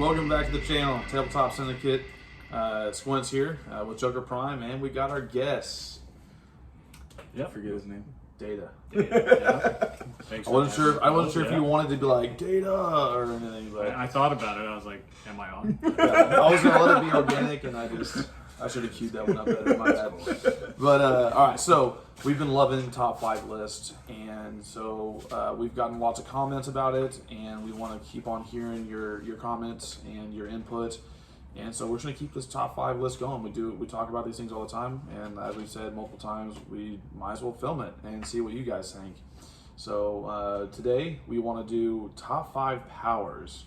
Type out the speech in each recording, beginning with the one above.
welcome back to the channel, Tabletop Syndicate. Squints here with Joker Prime, and we got our guests. Yeah, forget his name. Data. Yeah. I wasn't sure if you wanted to be like Data or anything, but I thought about it. I was like, "Am I on?" I was gonna let it be organic, and I should have queued that one up better. My bad. But all right, so we've been loving top 5 list, and so we've gotten lots of comments about it, and we want to keep on hearing your comments and your input. And so we're just gonna keep this top 5 list going. We talk about these things all the time, and as we've said multiple times, we might as well film it and see what you guys think. So today we want to do top 5 powers.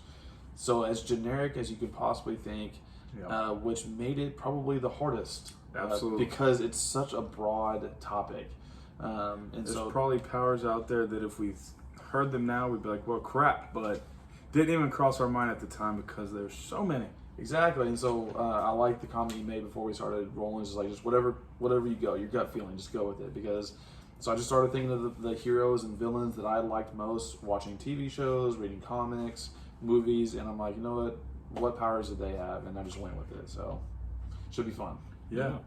So as generic as you could possibly think, which made it probably the hardest. Absolutely. Because it's such a broad topic. And There's so probably powers out there that if we heard them now, we'd be like, "Well, crap," but didn't even cross our mind at the time because there's so many. exactly, and so I like the comment you made before we started rolling. It's like just whatever you go, your gut feeling, just go with it. Because so I just started thinking of the heroes and villains that I liked most, watching TV shows, reading comics, movies, and I'm like, you know what powers did they have? And I just went with it. So should be fun. Yeah. You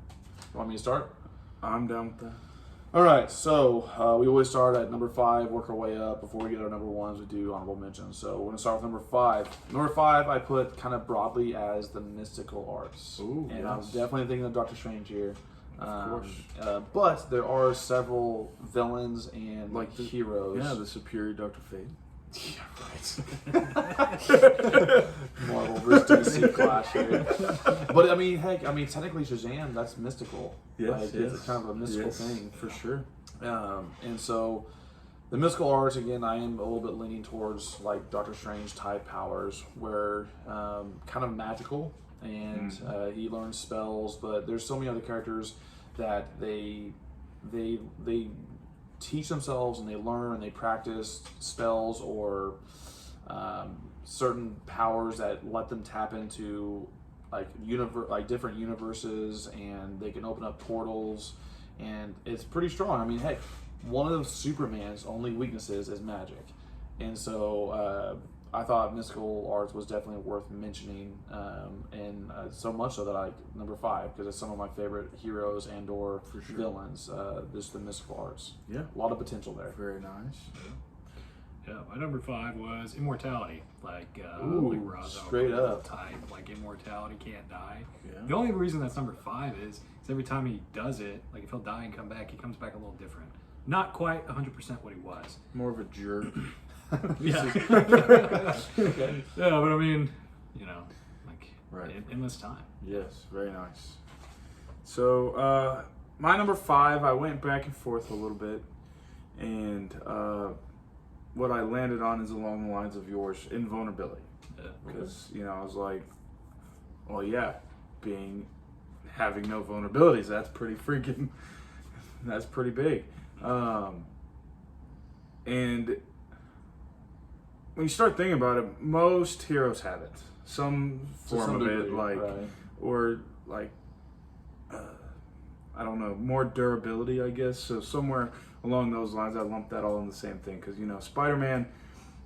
want me to start? I'm down with that. All right, so we always start at number 5, work our way up. Before we get our number 1s, we do honorable mentions. So we're gonna start with number 5. Number 5, I put kind of broadly as the mystical arts. Ooh, and yes. I'm definitely thinking of Doctor Strange here. Of course. But there are several villains and Like the heroes. Yeah, the superior Dr. Fate. Yeah, right. Marvel versus DC clash here. But I mean, heck, technically Shazam, that's mystical. Yes, It's kind of a mystical yes, thing. for sure. And so the mystical arts, again, I am a little bit leaning towards like Doctor Strange type powers, where kind of magical, and he learns spells. But there's so many other characters that they teach themselves and they learn and they practice spells or certain powers that let them tap into like different universes, and they can open up portals, and it's pretty strong. I mean, heck, one of Superman's only weaknesses is magic, and so I thought mystical arts was definitely worth mentioning, and so much so that I number 5, because it's some of my favorite heroes and or villains. Just the mystical arts. Yeah. A lot of potential there. Very nice. Yeah, my number 5 was immortality, like Ooh, Raza straight up type, like immortality, can't die. Yeah. The only reason that's number 5 is every time he does it, like if he'll die and come back, he comes back a little different. Not quite 100% what he was. More of a jerk. Yeah. Okay. Yeah, but I mean, like Right. endless time. Yes, very nice. So, my number 5, I went back and forth a little bit, and what I landed on is along the lines of yours, invulnerability. Because, I was like, well, yeah, having no vulnerabilities, that's pretty big. And when you start thinking about it, most heroes have it. Some form of it, or I don't know, more durability, I guess. So somewhere along those lines, I lumped that all in the same thing. Because, Spider-Man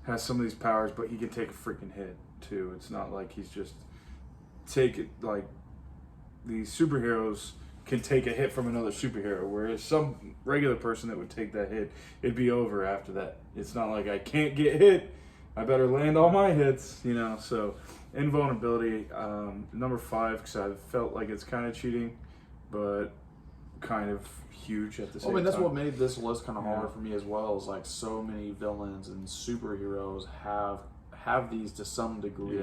has some of these powers, but he can take a freaking hit, too. It's not like he's just like these superheroes can take a hit from another superhero, whereas some regular person that would take that hit, it'd be over after that. It's not like I can't get hit, I better land all my hits, So invulnerability, number 5, because I felt like it's kind of cheating, but kind of huge at the same time. That's what made this list kind of hard for me as well, is like so many villains and superheroes have these to some degree.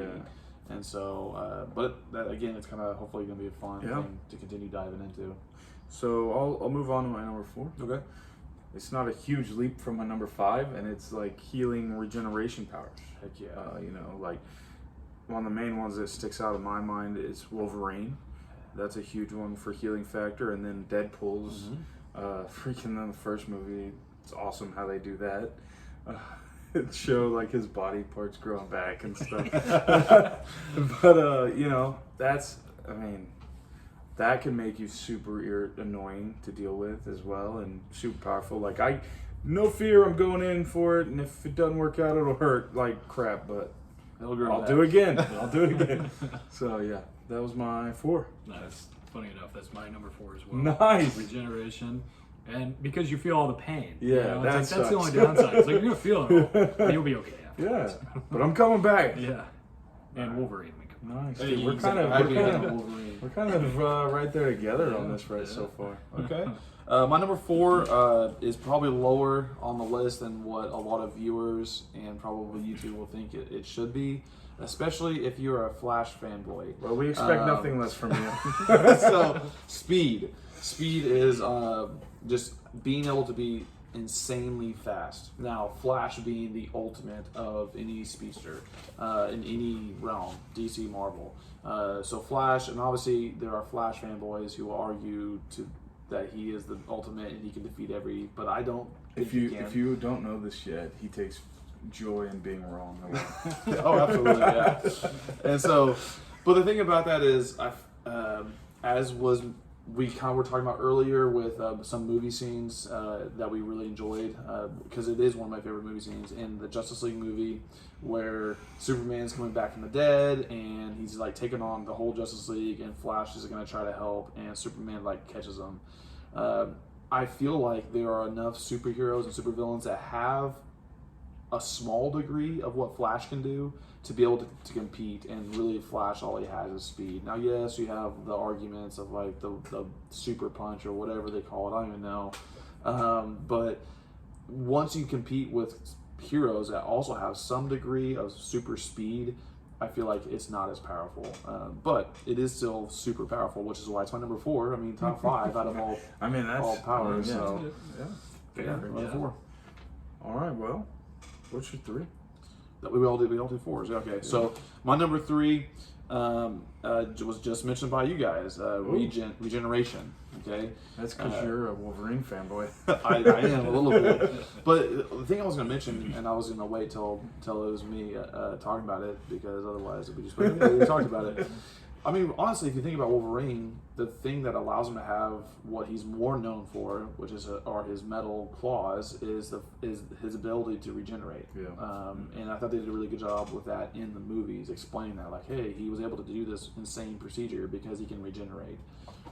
And so, but that, again, it's kind of hopefully going to be a fun thing to continue diving into. So I'll move on to my number 4. Okay. It's not a huge leap from my number 5, and it's like healing regeneration powers. Heck yeah. Like one of the main ones that sticks out in my mind is Wolverine. That's a huge one for healing factor, and then Deadpool's freaking in the first movie. It's awesome how they do that. It show like his body parts growing back and stuff. But that can make you super annoying to deal with as well, and super powerful. Like no fear, I'm going in for it, and if it doesn't work out, it'll hurt like crap. But He'll agree I'll with do that. it again. I'll do it again. So yeah, that was my 4. Nice. Funny enough, that's my number 4 as well. Nice. Regeneration. And because you feel all the pain. Yeah, you know? that It's like, that's the sucks. only downside. It's like, you're going to feel it all, but you'll be okay Yeah, afterwards. but I'm coming back. Yeah. And Wolverine. We come Nice. Hey, Dude, we're he's kind of happy to have Wolverine. right there together Yeah, on this race yeah. so far. Okay. My number 4 is probably lower on the list than what a lot of viewers and probably you two will think it should be, especially if you're a Flash fanboy. Well, we expect nothing less from you. So, speed. Speed is just being able to be insanely fast. Now, Flash being the ultimate of any speedster in any realm, DC, Marvel. So Flash, and obviously there are Flash fanboys who argue that he is the ultimate and he can defeat every. But I don't. Think he can. If you don't know this yet, he takes joy in being wrong. Oh, absolutely, yeah. And so, but the thing about that is, as was we kind of were talking about earlier with some movie scenes that we really enjoyed, because it is one of my favorite movie scenes in the Justice League movie, where Superman's coming back from the dead and he's like taking on the whole Justice League, and Flash is going to try to help, and Superman like catches him. I feel like there are enough superheroes and supervillains that have a small degree of what Flash can do to be able to compete, and really Flash, all he has is speed. Now, yes, you have the arguments of like the super punch or whatever they call it, I don't even know. But once you compete with heroes that also have some degree of super speed, I feel like it's not as powerful. But it is still super powerful, which is why it's my number 4. I mean, top 5 out of all, I mean, that's all powers. yeah. So, Yeah. yeah, number Yeah. 4. All right. Well, what's your 3? We all did 4s. Okay, so my number 3 was just mentioned by you guys. Regeneration. Okay, That's because you're a Wolverine fanboy. I am a little bit, but the thing I was going to mention, and I was going to wait till it was me talking about it, because otherwise we just we talked about it. I mean, honestly, if you think about Wolverine, the thing that allows him to have what he's more known for, which are his metal claws, is his ability to regenerate. Yeah. And I thought they did a really good job with that in the movies, explaining that, like, hey, he was able to do this insane procedure because he can regenerate.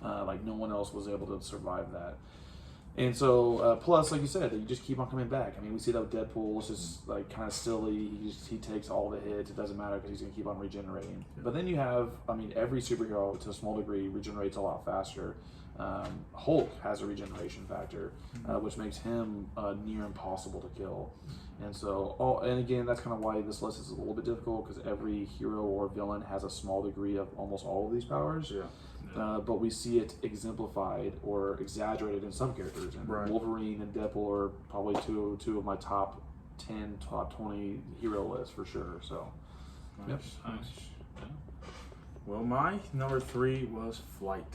Like no one else was able to survive that. And so, plus, like you said, you just keep on coming back. I mean, we see that with Deadpool. It's just like kind of silly. He takes all the hits. It doesn't matter because he's going to keep on regenerating. Yeah. But then you have, I mean, every superhero to a small degree regenerates a lot faster. Hulk has a regeneration factor, which makes him near impossible to kill. And so, and again, that's kind of why this list is a little bit difficult, because every hero or villain has a small degree of almost all of these powers. Yeah. But we see it exemplified or exaggerated in some characters. And right. Wolverine and Deadpool are probably two of my top 10, top 20 hero lists for sure. So, nice. Yeah. Well, my number 3 was Flight.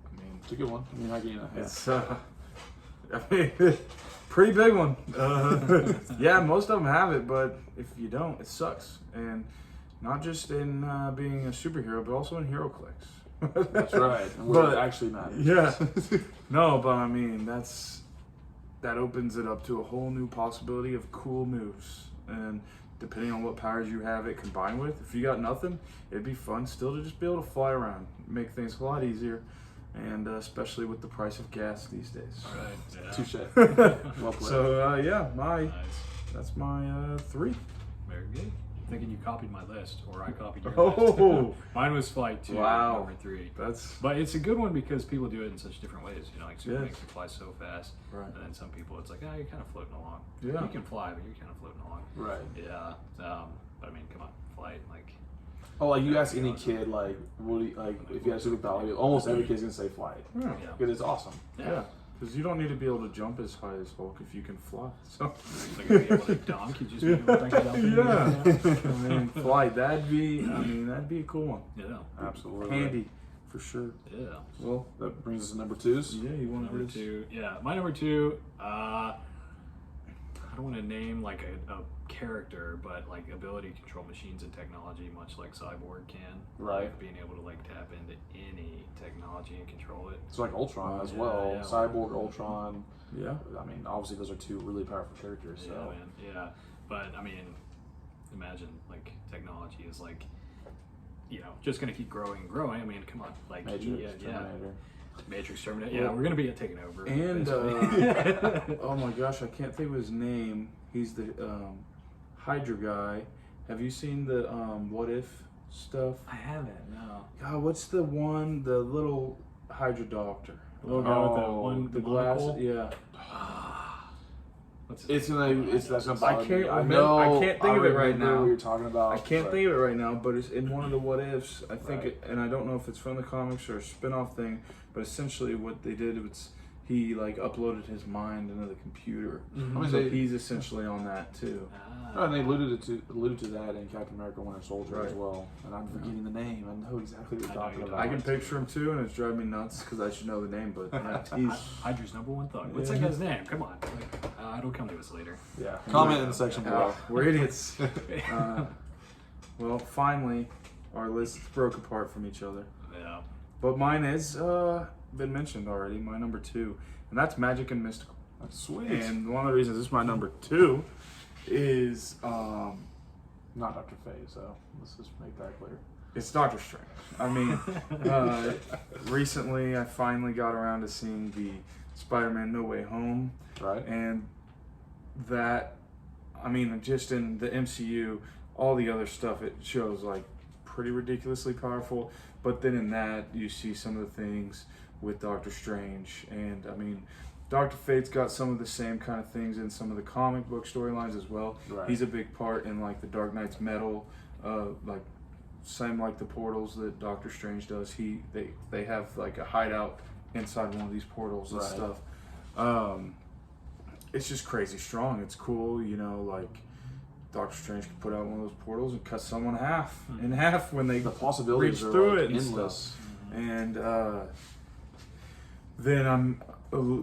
I mean, it's a good one. I mean, it's pretty big one. Yeah, most of them have it, but if you don't, it sucks. And not just in being a superhero, but also in hero clicks. That's right. And where it actually matters. Yeah. No, but I mean, that opens it up to a whole new possibility of cool moves. And depending on what powers you have it combined with, if you got nothing, it'd be fun still to just be able to fly around, make things a lot easier. And especially with the price of gas these days. Right. Yeah. Touche. Well played. So yeah, that's my 3. Very good. Thinking you copied my list, or I copied your list. Mine was Flight 2, wow. number 3. But it's a good one because people do it in such different ways. You know, like Superman can fly so fast, right. And then some people it's like, you're kind of floating along. Yeah. You can fly, but you're kind of floating along. Right. Yeah. But I mean, come on, Flight, like. Oh, like you ask any kid, like, what do you, like, if you had a superpower, almost every kid's gonna say Flight. Yeah. Because it's awesome. Yeah. Because you don't need to be able to jump as high as Hulk if you can fly. So you're gonna be able to dunk. You just be able to jump. Yeah. I mean, Flight. That'd be a cool one. Yeah. Absolutely. Handy, for sure. Yeah. Well, that brings us to number 2s. Yeah, you want number 2? Yeah, my number 2. I don't want to name like a character, but like ability to control machines and technology, much like Cyborg can. Right. Like being able to like tap into any technology and control it. It's like Ultron as well. Yeah, Cyborg, Ultron. Yeah. I mean, obviously those are 2 really powerful characters. So. Yeah, man. Yeah, but I mean, imagine like technology is like, you know, just gonna keep growing and growing. I mean, come on, like Matrix, Terminator. Matrix, Terminator. Yeah, we're gonna be taking over. And oh my gosh, I can't think of his name. He's the Hydra guy. Have you seen the What If stuff? I haven't. No. God, what's the little Hydra doctor? Little guy with the glass. glass. Yeah. That's gonna bother me. I can't think of it right now. What you're talking about. I can't think of it right now, but it's in one of the What Ifs. I think, Right. and I don't know if it's from the comics or a spin-off thing, but essentially what they did was he like uploaded his mind into the computer. I mean, So he's essentially on that too. and they alluded to that in Captain America: Winter Soldier as Right. well. And I'm forgetting the name. I know exactly what you're talking about. I can picture him too, and it's driving me nuts because I should know the name, but yeah, he's Hydra's number one thought. What's that guy's name? Come on. Like, it'll come to us later. Yeah. Comment in the section below. we're idiots. Well, finally, our lists broke apart from each other. Yeah. But mine is been mentioned already. My number 2, and that's magic and mystical. That's sweet. And one of the reasons this is my number 2 is Not Dr. Fate, so let's just make that clear. it's Doctor Strange. I mean, recently I finally got around to seeing the Spider-Man No Way Home, Right. and that, I mean, just in the MCU, all the other stuff it shows like pretty ridiculously powerful, but then in that you see some of the things with Doctor Strange, and I mean, Dr. Fate's got some of the same kind of things in some of the comic book storylines as well. Right. He's a big part in like the Dark Knight's metal, like same like the portals that Doctor Strange does. They have like a hideout inside one of these portals and Right. stuff. It's just crazy strong. It's cool, you know, like Doctor Strange could put out one of those portals and cut someone in half when they The possibilities reach are through like it and endless. stuff. And then I'm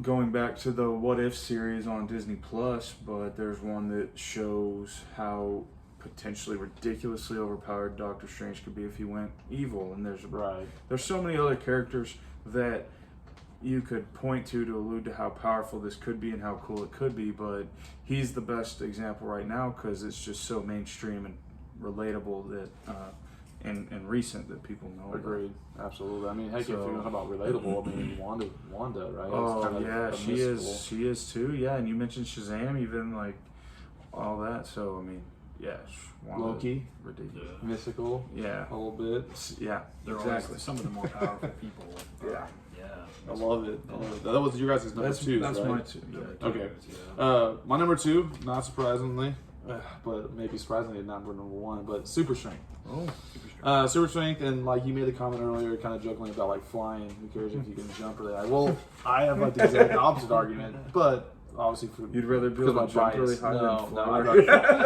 going back to the What If series on Disney Plus, but there's one that shows how potentially ridiculously overpowered Doctor Strange could be if he went evil. And there's so many other characters that you could point to allude to how powerful this could be and how cool it could be, but he's the best example right now because it's just so mainstream and relatable that and recent that people know. Agreed. Absolutely. I mean, heck, if So- you're talking about relatable, I mean, Wanda, right? Oh It's kind of yeah, a she mystical- she is too. Yeah, and you mentioned Shazam, even like all that. So I mean, yeah, Loki, ridiculous. mystical, Yeah, a little bit. yeah, They're exactly. always some of the more powerful people. Yeah. Yeah. I love it. That was your guys' number 2, That's right? my 2. Yeah. Okay. Yeah. My number 2, not surprisingly, but maybe surprisingly number 1, but super strength. Oh, Super strong. Super strength, and like you made the comment earlier, kind of jokingly about like flying. Who cares if you can jump or that? Well, I have like the exact opposite argument, but obviously for you'd rather be able to because jump my really bias. high No, than no, fly. I'd rather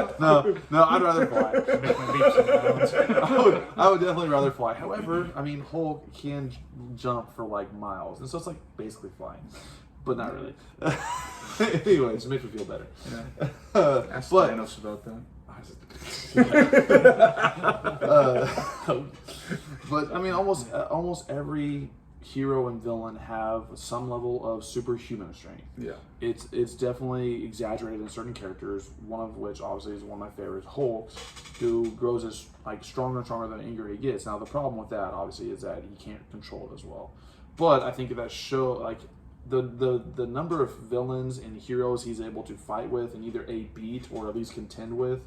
fly. No, I'd rather fly. Make my leaps and bounds. I would definitely rather fly. However, I mean, Hulk can jump for like miles, and so it's like basically flying, but not really. Anyways, it makes me feel better. Yeah. Ask But Thanos about that. But I mean, almost every hero and villain have some level of superhuman strength. Yeah. It's definitely exaggerated in certain characters. One of which obviously is one of my favorites, Hulk, who grows as like stronger and stronger the angrier he gets. Now the problem with that obviously is that he can't control it as well. But I think that show like the number of villains and heroes he's able to fight with and either beat or at least contend with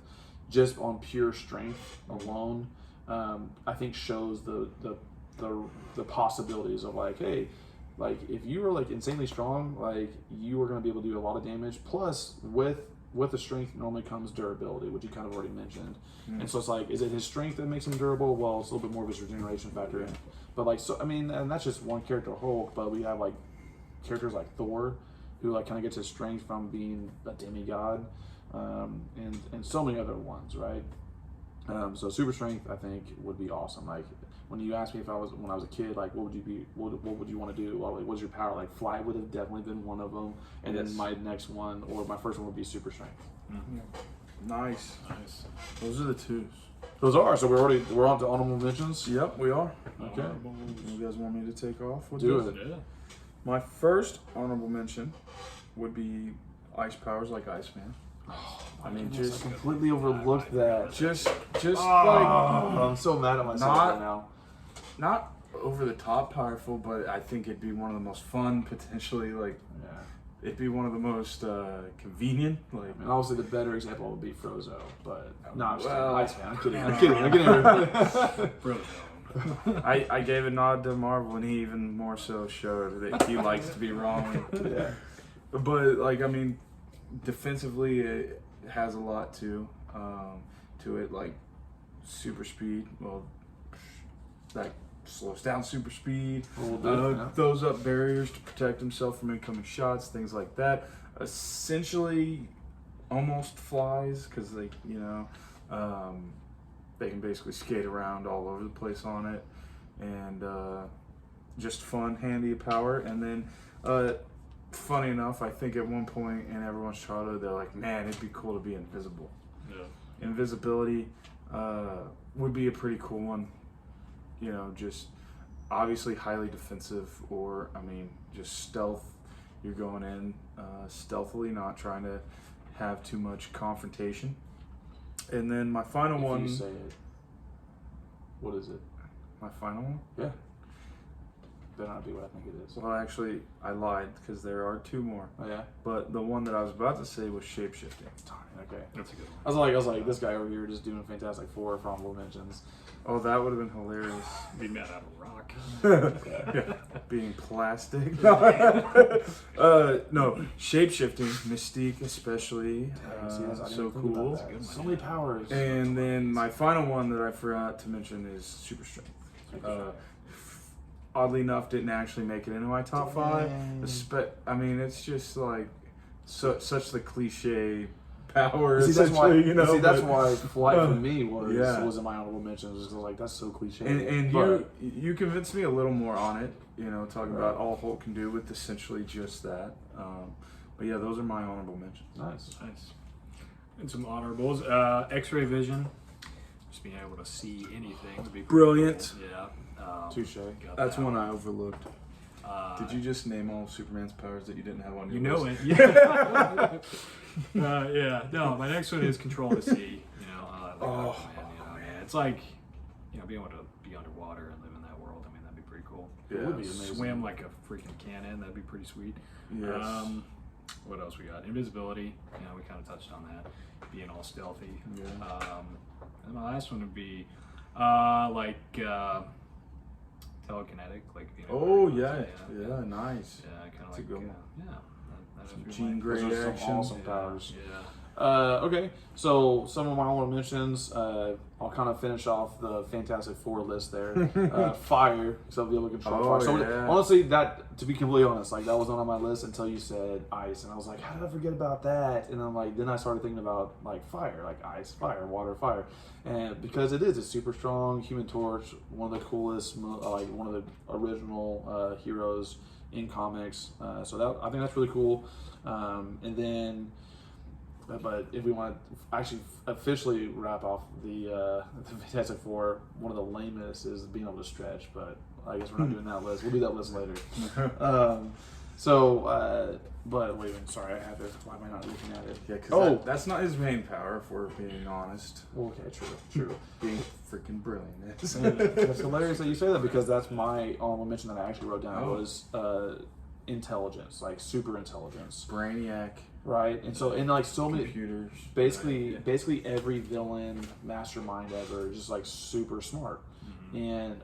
just on pure strength alone, I think shows the possibilities of like, hey, like if you were like insanely strong, like you were going to be able to do a lot of damage. Plus, with the strength normally comes durability, which you kind of already mentioned. And so it's like, is it his strength that makes him durable? Well, it's a little bit more of his regeneration factor in. But like, so I mean, and that's just one character, Hulk. But we have like characters like Thor, who like kind of gets his strength from being a demigod, and so many other ones, right? So super strength, I think, would be awesome. Like when you asked me when I was a kid, like what would you want to do? Well, like, what's your power? Like fly would have definitely been one of them, and then my next one or my first one would be super strength. Nice. Nice. Those are the 2s. Those are so we're on to honorable mentions. Yep, we are. Okay, You guys want me to take off with do this? it. Yeah. My first honorable mention would be ice powers like Iceman. I mean, Yes, just I completely overlooked that. just Oh, I'm so mad at myself Not- right now. not over the top powerful, but I think it'd be one of the most fun, potentially, like, Yeah. it'd be one of the most convenient, like, I mean, obviously, the better example would be Frozo, but no, I'm just Well, kidding. I'm kidding. I'm kidding. Bro, I gave a nod to Marvel, and he even more so showed that he likes to be wrong. Yeah. But, like, I mean, defensively, it has a lot to it, like super speed. Well, that slows down super speed. A little bit, yeah. Throws up barriers to protect himself from incoming shots, things like that. Essentially, almost flies because they, they can basically skate around all over the place on it, and just fun, handy power. And then, funny enough, I think at one point in everyone's childhood, they're like, "Man, it'd be cool to be invisible." yeah. Invisibility would be a pretty cool one. Just obviously highly defensive, or I mean, just stealth. You're going in stealthily, not trying to have too much confrontation. And then my final If one. you say it. What is it? My final one? Yeah. Better not be what I think it is. Well, actually, I lied because there are two more. Oh yeah. But the one that I was about to say was shapeshifting. Okay. That's a good one. I was like, this guy over here just doing a Fantastic Four for honorable mentions. Oh, that would have been hilarious. Be mad out of rock. Yeah. Being plastic. No, shapeshifting, Mystique especially. See, I didn't So think about cool. that. So many powers. And then my final one that I forgot to mention is super strength. Oddly enough, didn't actually make it into my top five. I mean, it's just like such the cliche power. See, that's why. That's but- why Flight for me was Yeah. was in my honorable mentions. Because like that's so cliche. And But- you convinced me a little more on it. Talking about all Hulk can do with essentially just that. But yeah, those are my honorable mentions. nice. Nice. And some honorables. X-ray vision. Just being able to see anything would be pretty Brilliant. cool. Yeah. Touche. got That's that one I overlooked. Uh, Did you just name all of Superman's powers that you didn't have on your You know list? it. Yeah. Yeah. No, my next one is control the sea. Like Oh, Aquaman, man. It's like, being able to be underwater and live in that world. I mean, that'd be pretty cool. Yeah. It would be amazing. Swim like a freaking cannon. That'd be pretty sweet. Yes. What else we got? Invisibility. We kind of touched on that. Being all stealthy. Yeah. And my last one would be telekinetic, like being able Oh to- yeah, nice. Yeah, kind of That's a like good one. that would be Jean my- Grey Those are some action. awesome powers. Yeah. Okay, so some of my honorable mentions. I'll kind of finish off the Fantastic Four list there. Fire, so be able to control Oh, fire. So yeah. honestly, that to be completely honest, like that wasn't on my list until you said ice, and I was like, how did I forget about that? And I'm like, then I started thinking about like fire, like ice, fire, water, fire, and because it is a super strong Human Torch, one of the coolest, like one of the original heroes in comics. So that I think that's really cool. And then. But if we want to actually officially wrap off the Fantastic Four, one of the lamest is being able to stretch. But I guess we're not doing that list. We'll do that list later. But wait a minute. Sorry, I have it. Why am I not looking at it? Yeah, because that's not his main power, if we're being honest. Okay, true. Being freaking brilliant. It's hilarious that you say that because that's my honorable mention that I actually wrote down was intelligence, like super intelligence. Brainiac. Right, and so like so many Computers. basically every villain mastermind ever is just like super smart,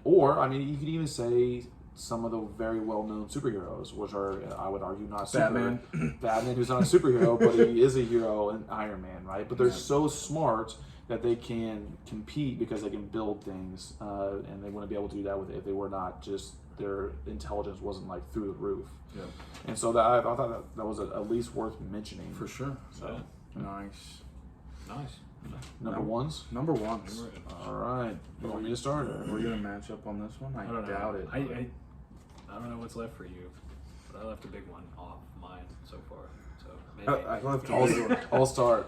or I mean you could even say some of the very well known superheroes, which are I would argue not Batman. Batman, who's not a superhero, but he is a hero, and Iron Man, right? But they're so smart that they can compete because they can build things, and they wouldn't be able to do that with it if they were not just their intelligence wasn't like through the roof. Yeah. And so that I thought that was at least worth mentioning. For sure. So Nice. number ones. Number one. All right. You want me to start? Are we gonna match up on this one? I don't know. doubt it. I don't know what's left for you, but I left a big one off mine so far. So maybe. I left I'll start.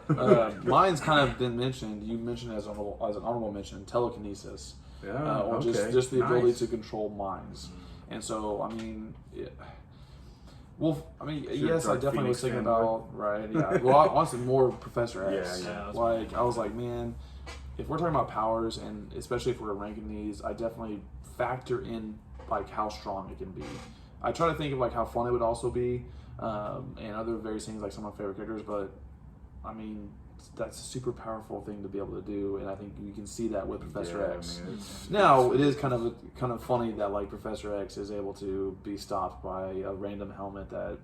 Mine's kind of been mentioned. You mentioned as an honorable mention, telekinesis. Yeah. Or okay. just the ability Nice. to control minds. And so, I mean, Well, I mean, Sure, yes, I Dark definitely was Phoenix thinking fanboy. about, right, yeah. Well, honestly, more Professor X. Yeah, that's Like, what I was like, man, if we're talking about powers, and especially if we're ranking these, I definitely factor in, like, how strong it can be. I try to think of, like, how fun it would also be, and other various things, like some of my favorite characters, but, I mean, that's a super powerful thing to be able to do, and I think you can see that with Professor X. I mean, it's Now it is kind of funny that like Professor X is able to be stopped by a random helmet that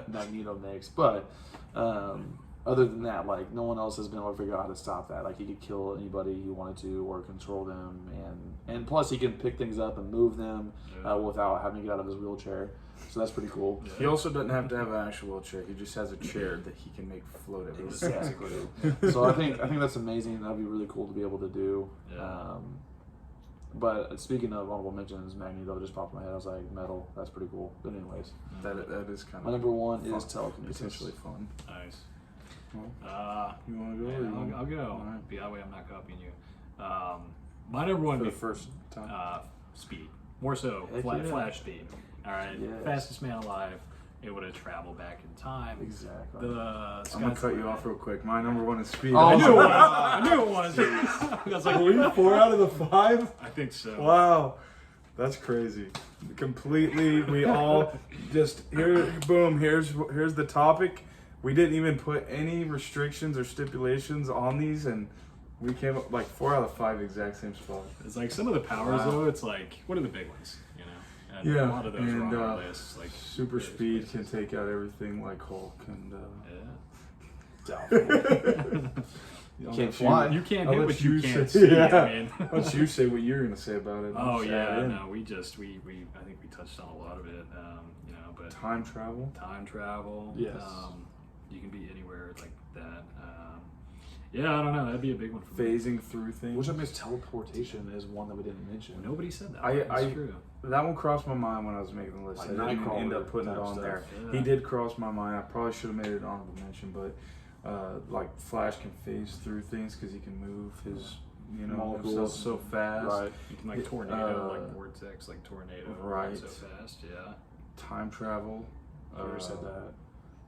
Magneto makes, but other than that, like no one else has been able to figure out how to stop that. Like he could kill anybody he wanted to or control them, and plus he can pick things up and move them without having to get out of his wheelchair. So that's pretty cool. He also doesn't have to have an actual chair. He just has a chair that he can make float everywhere. Exactly. So I think that's amazing. That'd be really cool to be able to do. Yeah. But speaking of honorable mentions, Magneto just popped in my head. I was like, metal. That's pretty cool. But anyways, That is kind my of number one fun, is telekinesis. potentially fun. Nice. Well, you want to go? Yeah, or you want- I'll go. All right. That way I'm not copying you. My number one For the would be first time. speed. More so, Heck yeah. flash speed. All right, Yes. fastest man alive, able to travel back in time. Exactly. I'm gonna cut you off real quick. My number one is speed. Oh, I knew it was. my I knew it was. I was like, Were you 4 out of the 5? I think so. Wow, that's crazy. Completely, we all just here. Boom. Here's the topic. We didn't even put any restrictions or stipulations on these, and we came up like 4 out of 5 exact same spot. It's like some of the powers Wow. though. It's like what are the big ones? You know. And Yeah, a lot of those are on and, our list. Like Super various speed places. can take out everything like Hulk, and You I'll can't let fly. You can't I'll hit let what you can't say- see. Yeah. I mean. Why don't you say what you're gonna say about it? Oh Let's yeah, add in. no, we I think we touched on a lot of it. You know, but Time travel. time travel. Yes. You can be anywhere like that. Yeah, I don't know. That'd be a big one for me. Phasing through things. Which I mean, teleportation is one that we didn't mention. Nobody said that. I- That's true. That one crossed my mind when I was making the list. Like I didn't end Nightcrawler up putting it type on stuff. there. Yeah. He did cross my mind. I probably should have made it an honorable mention, but like Flash can phase through things because he can move his, himself Molecules. so fast. Right. You can like tornado, like Uh, vortex, like tornado, right. so fast. Yeah. Time travel. I already said that.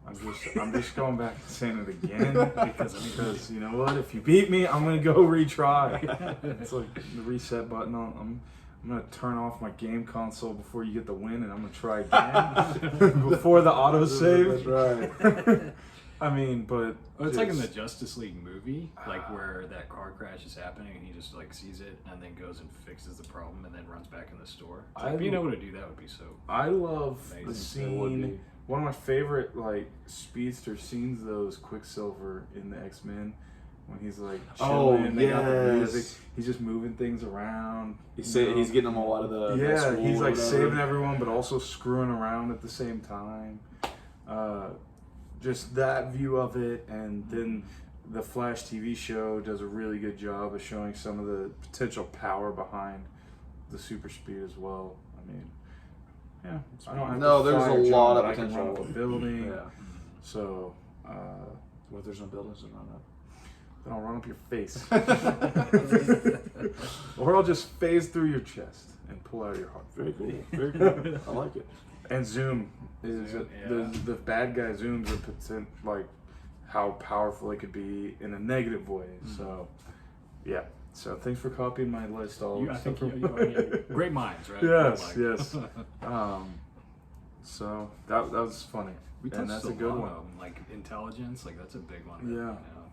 I'm just going back and saying it again Because, I mean, because you know what? If you beat me, I'm gonna go retry. It's like the reset button on. I'm gonna turn off my game console before you get the win, and I'm gonna try again before the autosave. That's right. I mean, but Oh, it's like in the Justice League movie, like where that car crash is happening and he just like sees it and then goes and fixes the problem and then runs back in the store. It's like, being able to do that would be so. I love Amazing. the It would scene. be. One of my favorite like speedster scenes though is Quicksilver in the X-Men when he's like Oh, chilling. They got the yes. music. He's just moving things around. He's you know. getting them all out of the Yeah, school he's or like whatever. saving everyone, but also screwing around at the same time. Just that view of it, and then the Flash TV show does a really good job of showing some of the potential power behind the super speed as well. I mean, yeah, I don't have No, to there's fly a or jump, lot of but I can potential. run up a building. Yeah. So, What if there's no buildings to run up? then I'll run up your face, or I'll just phase through your chest and pull out your heart. Very cool. Very cool. I like it. And Zoom is Zoom, the bad guy zooms are potent, like how powerful it could be in a negative way. So, yeah. So thanks for copying my list. All I think you great minds, right? Yes, Like- yes. So that was funny, We and touched that's a a good lot one. of them, like intelligence, like that's a big one. Yeah. You know?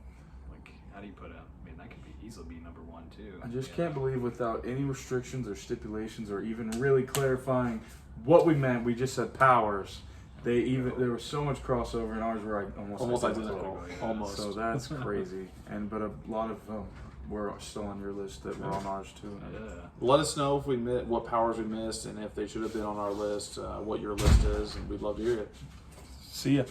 Like how do you put out? I mean, that could be easily be number one too. I just you can't know? believe without any restrictions or stipulations or even really clarifying what we meant. We just said powers. There was so much crossover, and ours were like Almost identical. Yeah. Almost. So that's crazy. but a lot of were still on your list that were on ours too. Yeah. Let us know if what powers we missed, and if they should have been on our list, what your list is, and we'd love to hear it. See ya.